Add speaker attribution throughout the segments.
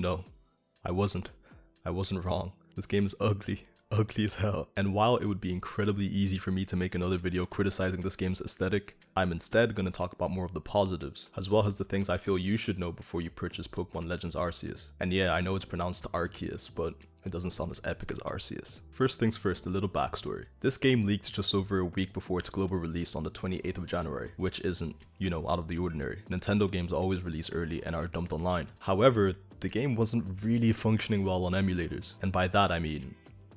Speaker 1: No, I wasn't wrong. This game is ugly as hell. And while it would be incredibly easy for me to make another video criticizing this game's aesthetic, I'm instead going to talk about more of the positives, as well as the things I feel you should know before you purchase Pokemon Legends Arceus. And yeah, I know it's pronounced Arceus, but it doesn't sound as epic as Arceus. First things first, a little backstory. This game leaked just over a week before its global release on the 28th of January, which isn't, out of the ordinary. Nintendo games always release early and are dumped online. However, the game wasn't really functioning well on emulators, and by that I mean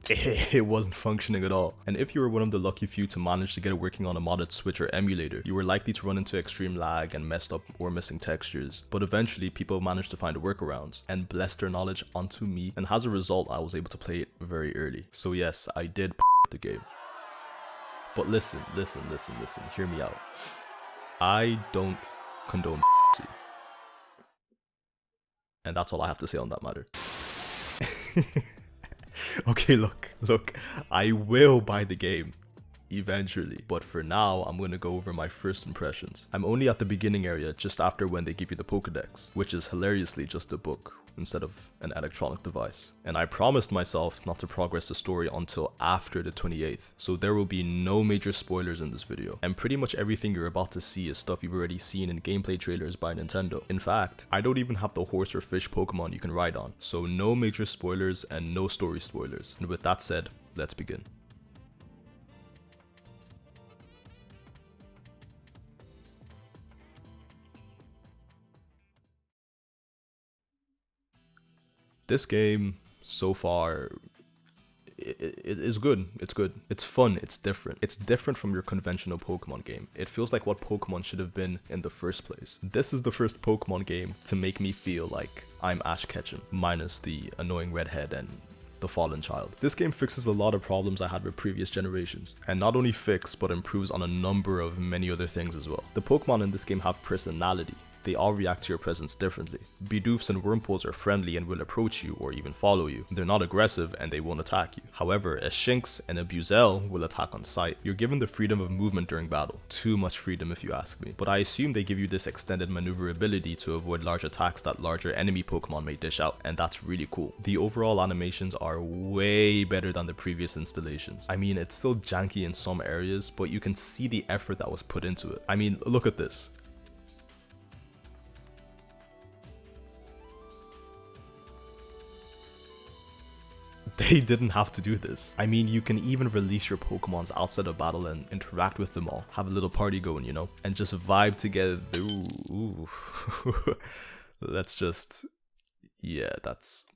Speaker 1: it wasn't functioning at all. And if you were one of the lucky few to manage to get it working on a modded Switch or emulator, you were likely to run into extreme lag and messed up or missing textures. But eventually people managed to find workarounds and bless their knowledge onto me, and as a result I was able to play it very early. So yes, I did the game. But listen, hear me out. I don't condone and that's all I have to say on that matter. Okay, look, I will buy the game eventually, but for now I'm gonna go over my first impressions. I'm only at the beginning area, just after when they give you the Pokédex, which is hilariously just a book instead of an electronic device. And I promised myself not to progress the story until after the 28th, so there will be no major spoilers in this video, and pretty much everything you're about to see is stuff you've already seen in gameplay trailers by Nintendo. In fact, I don't even have the horse or fish Pokemon you can ride on, so no major spoilers and no story spoilers. And with that said, let's begin. This game, so far, it is good. It's good. It's fun. It's different. It's different from your conventional Pokemon game. It feels like what Pokemon should have been in the first place. This is the first Pokemon game to make me feel like I'm Ash Ketchum, minus the annoying redhead and the fallen child. This game fixes a lot of problems I had with previous generations, and not only fix, but improves on a number of many other things as well. The Pokemon in this game have personality. They all react to your presence differently. Bidoofs and Wurmples are friendly and will approach you or even follow you. They're not aggressive and they won't attack you. However, a Shinx and a Buizel will attack on sight. You're given the freedom of movement during battle. Too much freedom if you ask me. But I assume they give you this extended maneuverability to avoid large attacks that larger enemy Pokemon may dish out, and that's really cool. The overall animations are way better than the previous installations. I mean, it's still janky in some areas, but you can see the effort that was put into it. I mean, look at this. They didn't have to do this. I mean, you can even release your Pokemons outside of battle and interact with them all. Have a little party going, and just vibe together. Ooh. Let's just... yeah, that's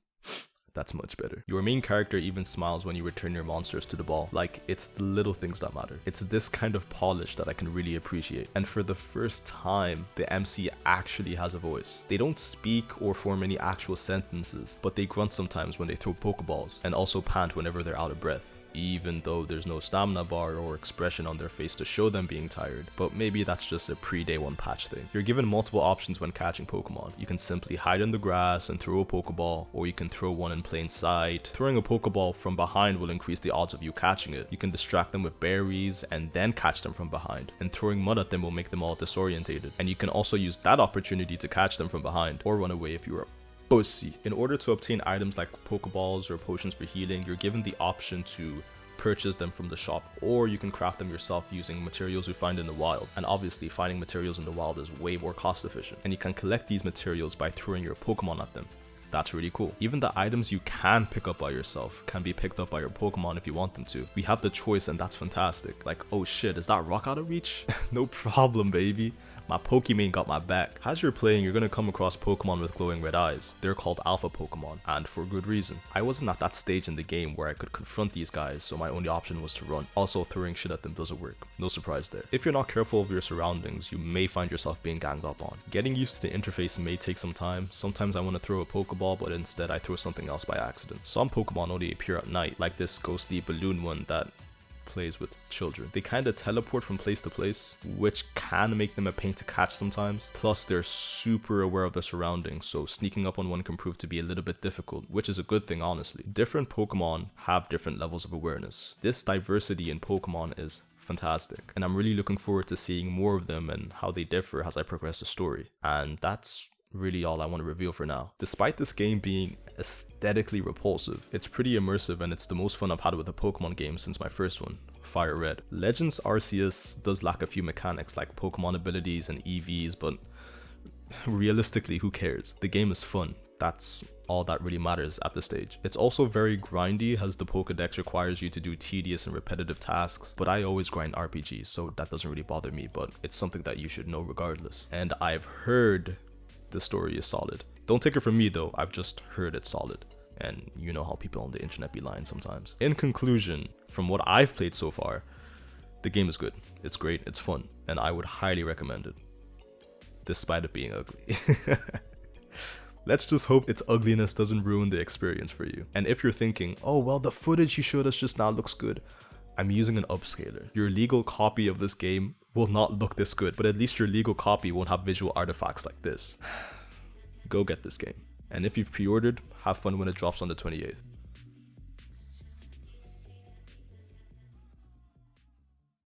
Speaker 1: much better. Your main character even smiles when you return your monsters to the ball. Like, it's the little things that matter. It's this kind of polish that I can really appreciate. And for the first time, the MC actually has a voice. They don't speak or form any actual sentences, but they grunt sometimes when they throw Pokeballs, and also pant whenever they're out of breath, even though there's no stamina bar or expression on their face to show them being tired. But maybe that's just a pre-day one patch thing. You're given multiple options when catching Pokemon. You can simply hide in the grass and throw a Pokeball, or you can throw one in plain sight. Throwing a Pokeball from behind will increase the odds of you catching it. You can distract them with berries and then catch them from behind, and throwing mud at them will make them all disorientated. And you can also use that opportunity to catch them from behind, or run away if you're a pussy. In order to obtain items like Pokeballs or potions for healing, you're given the option to purchase them from the shop, or you can craft them yourself using materials you find in the wild. And obviously finding materials in the wild is way more cost efficient, and you can collect these materials by throwing your Pokemon at them. That's really cool. Even the items you can pick up by yourself can be picked up by your Pokemon if you want them to. We have the choice, and that's fantastic. Like, oh shit, is that rock out of reach? No problem, baby. My Pokemon got my back. As you're playing, you're gonna come across Pokemon with glowing red eyes. They're called Alpha Pokemon, and for good reason. I wasn't at that stage in the game where I could confront these guys, so my only option was to run. Also, throwing shit at them doesn't work. No surprise there. If you're not careful of your surroundings, you may find yourself being ganged up on. Getting used to the interface may take some time. Sometimes I want to throw a Pokeball, but instead I throw something else by accident. Some Pokemon only appear at night, like this ghostly balloon one that plays with children. They kind of teleport from place to place, which can make them a pain to catch sometimes. Plus, they're super aware of their surroundings, so sneaking up on one can prove to be a little bit difficult, which is a good thing, honestly. Different Pokemon have different levels of awareness. This diversity in Pokemon is fantastic, and I'm really looking forward to seeing more of them and how they differ as I progress the story. And that's really all I want to reveal for now. Despite this game being aesthetically repulsive, it's pretty immersive and it's the most fun I've had with a Pokemon game since my first one, Fire Red. Legends Arceus does lack a few mechanics like Pokemon abilities and EVs, but realistically, who cares? The game is fun. That's all that really matters at this stage. It's also very grindy as the Pokédex requires you to do tedious and repetitive tasks, but I always grind RPGs, so that doesn't really bother me, but it's something that you should know regardless. And I've heard the story is solid. Don't take it from me though, I've just heard it's solid. And you know how people on the internet be lying sometimes. In conclusion, from what I've played so far, the game is good, it's great, it's fun, and I would highly recommend it, despite it being ugly. Let's just hope its ugliness doesn't ruin the experience for you. And if you're thinking, oh well, the footage you showed us just now looks good, I'm using an upscaler. Your legal copy of this game will not look this good, but at least your legal copy won't have visual artifacts like this. Go get this game. And if you've pre-ordered, have fun when it drops on the 28th.